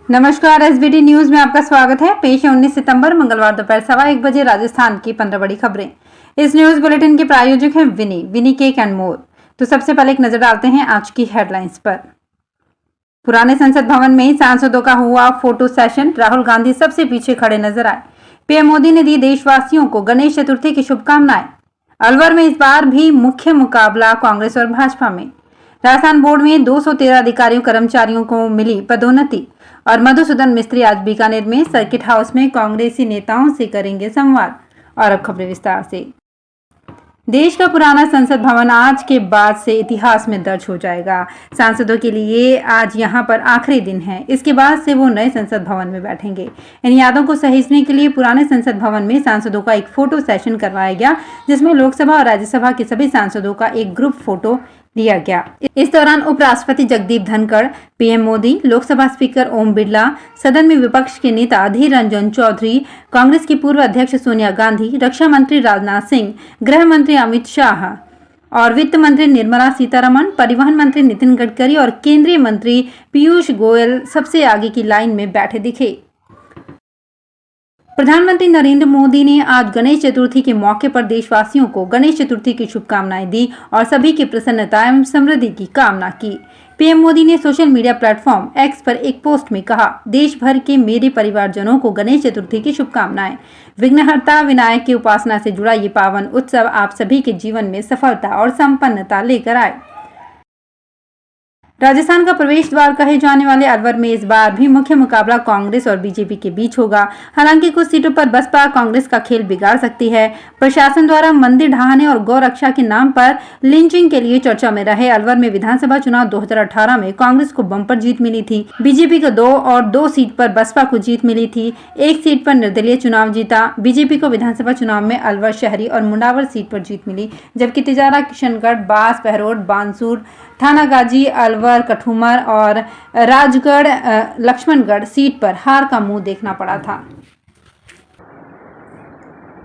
नमस्कार, SBT news में आपका स्वागत है। पेश है 19 सितंबर मंगलवार दोपहर 1:15 बजे राजस्थान की 15 बड़ी खबरें। इस न्यूज बुलेटिन के प्रायोजक हैं विनी केक एंड मोर। तो सबसे पहले एक नजर डालते हैं आज की हेडलाइंस पर। पुराने संसद भवन में सांसदों का हुआ फोटो सेशन। राहुल गांधी सबसे पीछे खड़े नजर आए। पीएम मोदी ने दी देशवासियों को गणेश चतुर्थी की शुभकामनाएं। अलवर में इस बार भी मुख्य मुकाबला कांग्रेस और भाजपा में। राजस्थान बोर्ड में 213 अधिकारियों कर्मचारियों को मिली पदोन्नति। और मधुसूदन मिस्त्री आज बीकानेर में सर्किट हाउस में कांग्रेसी नेताओं से करेंगे संवाद। और अब खबरें विस्तार से। देश का पुराना संसद भवन आज के बाद से इतिहास में दर्ज हो जाएगा। सांसदों के लिए आज यहां पर आखिरी दिन है। इसके बाद से वो नए संसद भवन में बैठेंगे। इन यादों को सहेजने के लिए पुराने संसद भवन में सांसदों का एक फोटो सेशन करवाया गया, जिसमें लोकसभा और राज्यसभा के सभी सांसदों का एक ग्रुप फोटो लिया गया। इस दौरान उपराष्ट्रपति जगदीप धनखड़, पीएम मोदी, लोकसभा स्पीकर ओम बिरला, सदन में विपक्ष के नेता अधीर रंजन चौधरी, कांग्रेस की पूर्व अध्यक्ष सोनिया गांधी, रक्षा मंत्री राजनाथ सिंह, गृह मंत्री अमित शाह और वित्त मंत्री निर्मला सीतारमण, परिवहन मंत्री नितिन गडकरी और केंद्रीय मंत्री पीयूष गोयल सबसे आगे की लाइन में बैठे दिखे। प्रधानमंत्री नरेंद्र मोदी ने आज गणेश चतुर्थी के मौके पर देशवासियों को गणेश चतुर्थी की शुभकामनाएं दी और सभी की प्रसन्नता एवं समृद्धि की कामना की। पीएम मोदी ने सोशल मीडिया प्लेटफॉर्म एक्स पर एक पोस्ट में कहा, देश भर के मेरे परिवारजनों को गणेश चतुर्थी की शुभकामनाएं। विघ्नहर्ता विनायक की उपासना से जुड़ा ये पावन उत्सव आप सभी के जीवन में सफलता और संपन्नता लेकर आए। राजस्थान का प्रवेश द्वार कहे जाने वाले अलवर में इस बार भी मुख्य मुकाबला कांग्रेस और बीजेपी के बीच होगा। हालांकि कुछ सीटों पर बसपा कांग्रेस का खेल बिगाड़ सकती है। प्रशासन द्वारा मंदिर ढहाने और गौ रक्षा के नाम पर लिंचिंग के लिए चर्चा में रहे अलवर में विधानसभा चुनाव 2018 में कांग्रेस को बम्पर जीत मिली थी। बीजेपी को 2 और 2 सीट पर बसपा को जीत मिली थी। 1 सीट पर निर्दलीय चुनाव जीता। बीजेपी को विधानसभा चुनाव में अलवर शहरी और मुंडावर सीट पर जीत मिली, जबकि तिजारा, किशनगढ़, बास, बहरोड, बानसूर, थानागाजी, अलवर, कठुमर और राजगढ़, लक्ष्मणगढ़ सीट पर हार का मुंह देखना पड़ा था।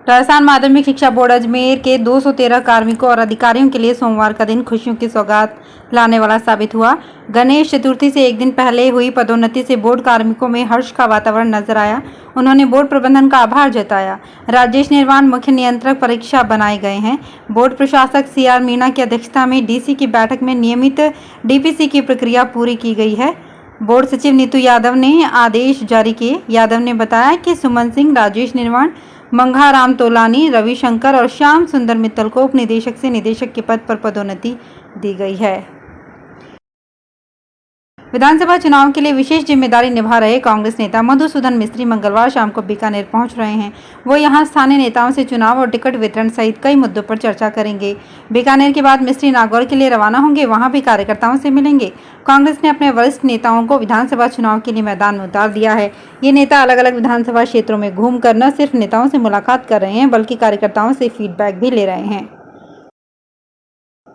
राजस्थान माध्यमिक शिक्षा बोर्ड अजमेर के 213 कार्मिकों और अधिकारियों के लिए सोमवार का दिन खुशियों की सौगात लाने वाला साबित हुआ। गणेश चतुर्थी से एक दिन पहले हुई पदोन्नति से बोर्ड कार्मिकों में हर्ष का वातावरण नजर आया। उन्होंने बोर्ड प्रबंधन का आभार जताया। राजेश निर्वाण मुख्य नियंत्रक परीक्षा बनाए गए हैं। बोर्ड प्रशासक सीआर मीणा की अध्यक्षता में डीसी की बैठक में नियमित डीपीसी की प्रक्रिया पूरी की गई है। बोर्ड सचिव नीतू यादव ने आदेश जारी किए। यादव ने बताया कि सुमन सिंह, राजेश निर्वाण, मंगाराम तोलानी, रविशंकर और श्याम सुंदर मित्तल को उप निदेशक से निदेशक के पद पर पदोन्नति दी गई है। विधानसभा चुनाव के लिए विशेष जिम्मेदारी निभा रहे कांग्रेस नेता मधुसूदन मिस्त्री मंगलवार शाम को बीकानेर पहुंच रहे हैं। वो यहां स्थानीय नेताओं से चुनाव और टिकट वितरण सहित कई मुद्दों पर चर्चा करेंगे। बीकानेर के बाद मिस्त्री नागौर के लिए रवाना होंगे। वहां भी कार्यकर्ताओं से मिलेंगे। कांग्रेस ने अपने वरिष्ठ नेताओं को विधानसभा चुनाव के लिए मैदान में उतार दिया है। ये नेता अलग अलग विधानसभा क्षेत्रों में घूमकर न सिर्फ नेताओं से मुलाकात कर रहे हैं, बल्कि कार्यकर्ताओं से फीडबैक भी ले रहे हैं।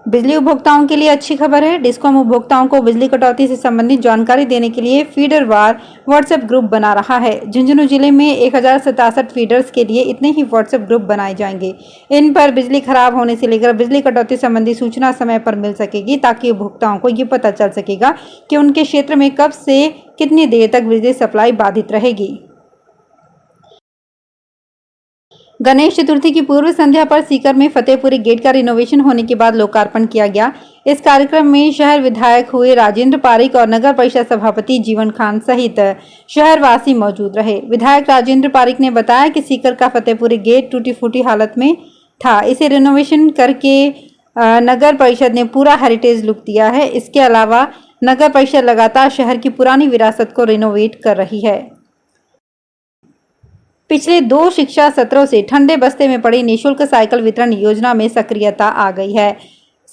बिजली उपभोक्ताओं के लिए अच्छी खबर है। डिस्कॉम उपभोक्ताओं को बिजली कटौती से संबंधित जानकारी देने के लिए फीडरवार व्हाट्सएप ग्रुप बना रहा है। झुंझुनू जिले में 1067 फीडर्स के लिए इतने ही व्हाट्सएप ग्रुप बनाए जाएंगे। इन पर बिजली खराब होने से लेकर बिजली कटौती संबंधी सूचना समय पर मिल सकेगी, ताकि उपभोक्ताओं को ये पता चल सकेगा कि उनके क्षेत्र में कब से कितनी देर तक बिजली सप्लाई बाधित रहेगी। गणेश चतुर्थी की पूर्व संध्या पर सीकर में फतेहपुरी गेट का रिनोवेशन होने के बाद लोकार्पण किया गया। इस कार्यक्रम में शहर विधायक हुए राजेंद्र पारिक और नगर परिषद सभापति जीवन खान सहित शहरवासी मौजूद रहे। विधायक राजेंद्र पारिक ने बताया कि सीकर का फतेहपुरी गेट टूटी फूटी हालत में था। इसे रिनोवेशन करके नगर परिषद ने पूरा हेरिटेज लुक दिया है। इसके अलावा नगर परिषद लगातार शहर की पुरानी विरासत को रिनोवेट कर रही है। पिछले 2 शिक्षा सत्रों से ठंडे बस्ते में पड़ी निःशुल्क साइकिल वितरण योजना में सक्रियता आ गई है।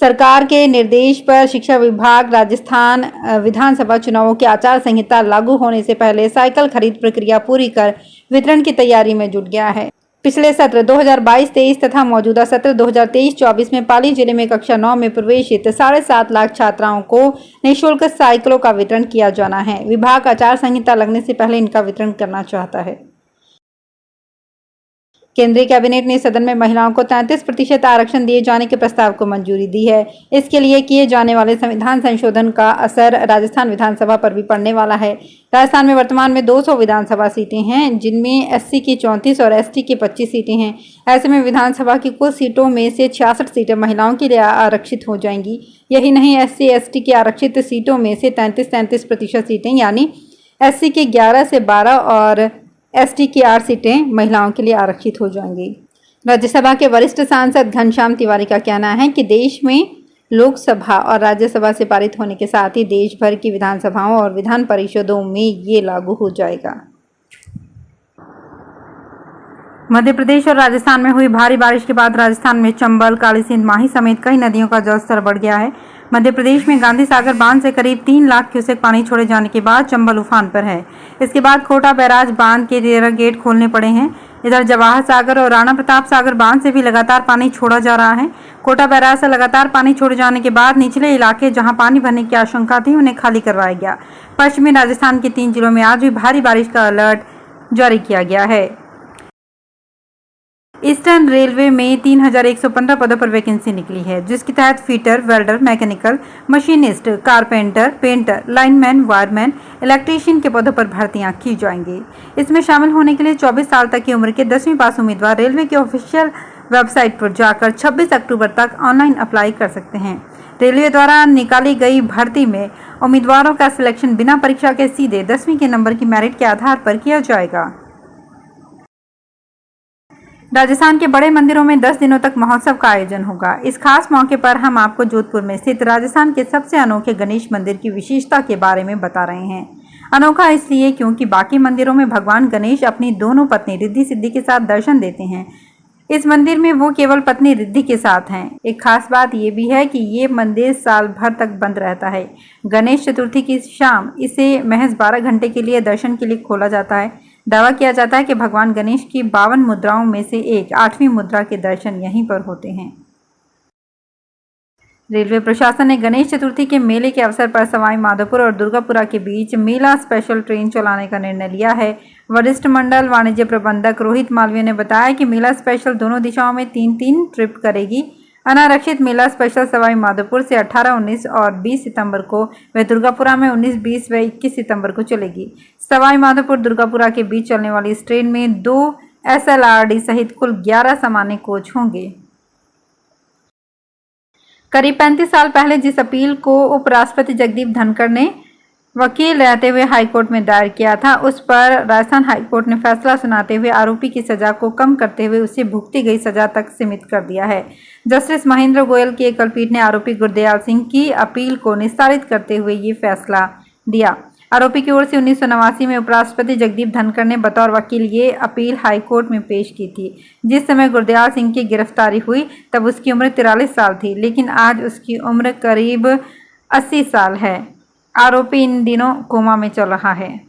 सरकार के निर्देश पर शिक्षा विभाग राजस्थान विधानसभा चुनावों की आचार संहिता लागू होने से पहले साइकिल खरीद प्रक्रिया पूरी कर वितरण की तैयारी में जुट गया है। पिछले सत्र 2022-23 तथा मौजूदा सत्र 2023-24 में पाली जिले में कक्षा 9 में प्रवेशित 7.5 लाख छात्राओं को निःशुल्क साइकिलों का वितरण किया जाना है। विभाग आचार संहिता लगने से पहले इनका वितरण करना चाहता है। केंद्रीय कैबिनेट ने सदन में महिलाओं को 33% आरक्षण दिए जाने के प्रस्ताव को मंजूरी दी है। इसके लिए किए जाने वाले संविधान संशोधन का असर राजस्थान विधानसभा पर भी पड़ने वाला है। राजस्थान में वर्तमान में 200 विधानसभा सीटें हैं, जिनमें एससी की 34 और एसटी की 25 सीटें हैं। ऐसे में विधानसभा की कुल सीटों में से 66 सीटें महिलाओं के लिए आरक्षित हो जाएंगी। यही नहीं, एससी एसटी की आरक्षित सीटों में से 33% सीटें यानी एससी के 11 से 12 और एसटी की 8 सीटें महिलाओं के लिए आरक्षित हो जाएंगी। राज्यसभा के वरिष्ठ सांसद घनश्याम तिवारी का कहना है कि देश में लोकसभा और राज्यसभा से पारित होने के साथ ही देश भर की विधानसभाओं और विधान परिषदों में ये लागू हो जाएगा। मध्य प्रदेश और राजस्थान में हुई भारी बारिश के बाद राजस्थान में चंबल, काली सिंध, माही समेत कई नदियों का जलस्तर बढ़ गया है। मध्य प्रदेश में गांधी सागर बांध से करीब 3 लाख क्यूसेक पानी छोड़े जाने के बाद चंबल उफान पर है। इसके बाद कोटा बैराज बांध के 13 गेट खोलने पड़े हैं। इधर जवाहर सागर और राणा प्रताप सागर बांध से भी लगातार पानी छोड़ा जा रहा है। कोटा बैराज से लगातार पानी छोड़े जाने के बाद निचले इलाके जहां पानी भरने की आशंका थी, उन्हें खाली करवाया गया। पश्चिमी राजस्थान के 3 जिलों में आज भी भारी बारिश का अलर्ट जारी किया गया है। ईस्टर्न रेलवे में 3115 पदों पर वैकेंसी निकली है, जिसके तहत fitter, welder, mechanical, machinist, carpenter, painter, lineman, wireman, electrician के पदों पर भर्तियां की जाएंगी। इसमें शामिल होने के लिए 24 साल तक की उम्र के 10वीं पास उम्मीदवार रेलवे की ऑफिशियल वेबसाइट पर जाकर 26 अक्टूबर तक ऑनलाइन अप्लाई कर सकते हैं। रेलवे द्वारा निकाली गई भर्ती में उम्मीदवारों का सिलेक्शन बिना परीक्षा के सीधे 10वीं के नंबर की मेरिट के आधार पर किया जाएगा। राजस्थान के बड़े मंदिरों में 10 दिनों तक महोत्सव का आयोजन होगा। इस खास मौके पर हम आपको जोधपुर में स्थित राजस्थान के सबसे अनोखे गणेश मंदिर की विशेषता के बारे में बता रहे हैं। अनोखा इसलिए क्योंकि बाकी मंदिरों में भगवान गणेश अपनी दोनों पत्नी रिद्धि सिद्धि के साथ दर्शन देते हैं। इस मंदिर में वो केवल पत्नी रिद्धि के साथ हैं। एक खास बात ये भी है कि ये मंदिर साल भर तक बंद रहता है। गणेश चतुर्थी की शाम इसे महज 12 घंटे के लिए दर्शन के लिए खोला जाता है। दावा किया जाता है कि भगवान गणेश की 52 मुद्राओं में से एक 8वीं मुद्रा के दर्शन यहीं पर होते हैं। रेलवे प्रशासन ने गणेश चतुर्थी के मेले के अवसर पर सवाई माधोपुर और दुर्गापुरा के बीच मेला स्पेशल ट्रेन चलाने का निर्णय लिया है। वरिष्ठ मंडल वाणिज्य प्रबंधक रोहित मालवीय ने बताया कि मेला स्पेशल दोनों दिशाओं में 3-3 ट्रिप करेगी। अनारक्षित मेला स्पेशल सवाई माधोपुर से 18, 19 और 20 सितंबर को व दुर्गापुरा में 19, 20 व 21 सितंबर को चलेगी। सवाई माधोपुर दुर्गापुरा के बीच चलने वाली इस ट्रेन में 2 SLRD सहित कुल 11 सामान्य कोच होंगे। करीब 35 साल पहले जिस अपील को उपराष्ट्रपति जगदीप धनखड़ ने वकील रहते हुए हाईकोर्ट में दायर किया था, उस पर राजस्थान हाईकोर्ट ने फैसला सुनाते हुए आरोपी की सजा को कम करते हुए उसे भुगती गई सजा तक सीमित कर दिया है। जस्टिस महेंद्र गोयल की एकल पीठ ने आरोपी गुरदयाल सिंह की अपील को निस्तारित करते हुए ये फैसला दिया। आरोपी की ओर से 1989 में उपराष्ट्रपति जगदीप धनखड़ ने बतौर वकील ये अपील हाईकोर्ट में पेश की थी। जिस समय गुरदयाल सिंह की गिरफ्तारी हुई तब उसकी उम्र 43 साल थी, लेकिन आज उसकी उम्र करीब 80 साल है। आरोपी इन दिनों कोमा में चल रहा है।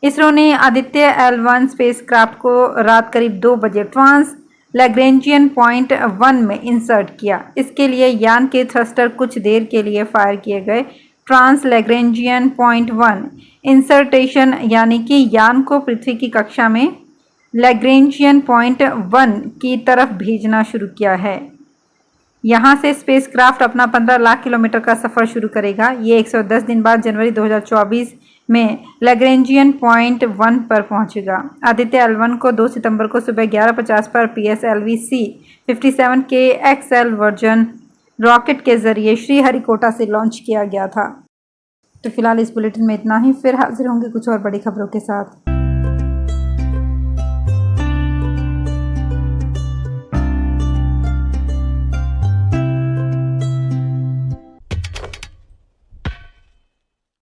इसरो ने आदित्य L1 स्पेसक्राफ्ट को रात करीब 2 बजे ट्रांस लैग्रेंजियन पॉइंट 1 में इंसर्ट किया। इसके लिए यान के थ्रस्टर कुछ देर के लिए फायर किए गए। ट्रांस लैग्रेंजियन पॉइंट 1 इंसर्टेशन यानी कि यान को पृथ्वी की कक्षा में लैग्रेंजियन पॉइंट 1 की तरफ भेजना शुरू किया है। यहाँ से स्पेसक्राफ्ट अपना 15 लाख किलोमीटर का सफर शुरू करेगा। ये 110 दिन बाद जनवरी 2024 में लैग्रेंजियन पॉइंट 1 पर पहुंचेगा। आदित्य L1 को 2 सितंबर को सुबह 11:50 पर PSLV-C57 के XL वर्जन रॉकेट के जरिए श्रीहरिकोटा से लॉन्च किया गया था। तो फिलहाल इस बुलेटिन में इतना ही, फिर हाजिर होंगे कुछ और बड़ी खबरों के साथ।